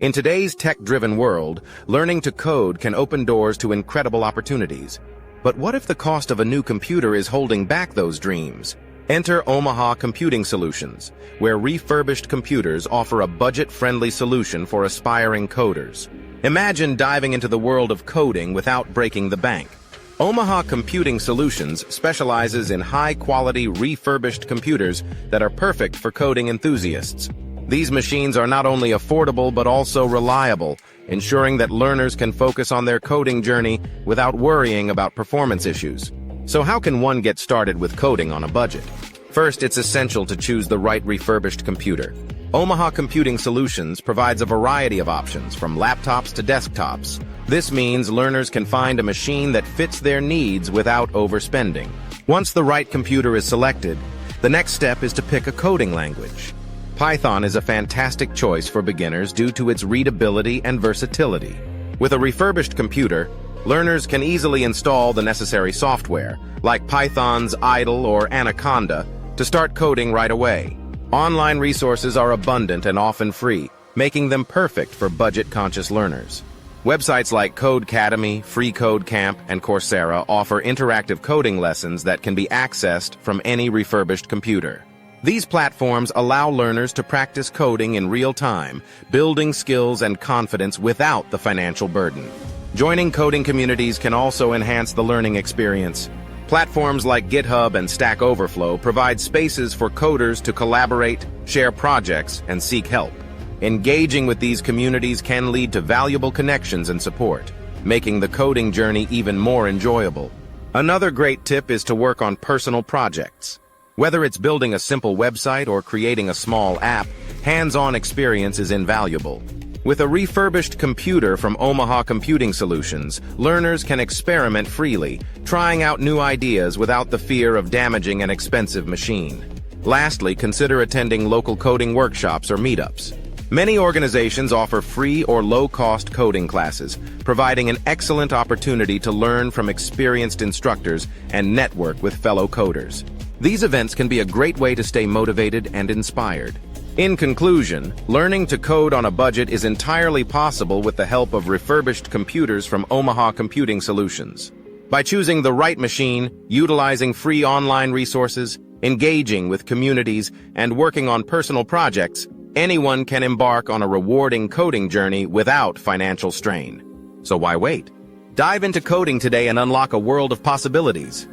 In today's tech-driven world, learning to code can open doors to incredible opportunities. But what if the cost of a new computer is holding back those dreams? Enter Omaha Computing Solutions, where refurbished computers offer a budget-friendly solution for aspiring coders. Imagine diving into the world of coding without breaking the bank. Omaha Computing Solutions specializes in high-quality refurbished computers that are perfect for coding enthusiasts. These machines are not only affordable but also reliable, ensuring that learners can focus on their coding journey without worrying about performance issues. So how can one get started with coding on a budget? First, it's essential to choose the right refurbished computer. Omaha Computing Solutions provides a variety of options, from laptops to desktops. This means learners can find a machine that fits their needs without overspending. Once the right computer is selected, the next step is to pick a coding language. Python is a fantastic choice for beginners due to its readability and versatility. With a refurbished computer, learners can easily install the necessary software, like Python's Idle or Anaconda, to start coding right away. Online resources are abundant and often free, making them perfect for budget-conscious learners. Websites like Codecademy, FreeCodeCamp, and Coursera offer interactive coding lessons that can be accessed from any refurbished computer. These platforms allow learners to practice coding in real time, building skills and confidence without the financial burden. Joining coding communities can also enhance the learning experience. Platforms like GitHub and Stack Overflow provide spaces for coders to collaborate, share projects, and seek help. Engaging with these communities can lead to valuable connections and support, making the coding journey even more enjoyable. Another great tip is to work on personal projects. Whether it's building a simple website or creating a small app, hands-on experience is invaluable. With a refurbished computer from Omaha Computing Solutions, learners can experiment freely, trying out new ideas without the fear of damaging an expensive machine. Lastly, consider attending local coding workshops or meetups. Many organizations offer free or low-cost coding classes, providing an excellent opportunity to learn from experienced instructors and network with fellow coders. These events can be a great way to stay motivated and inspired. In conclusion, learning to code on a budget is entirely possible with the help of refurbished computers from Omaha Computing Solutions. By choosing the right machine, utilizing free online resources, engaging with communities, and working on personal projects, anyone can embark on a rewarding coding journey without financial strain. So why wait? Dive into coding today and unlock a world of possibilities.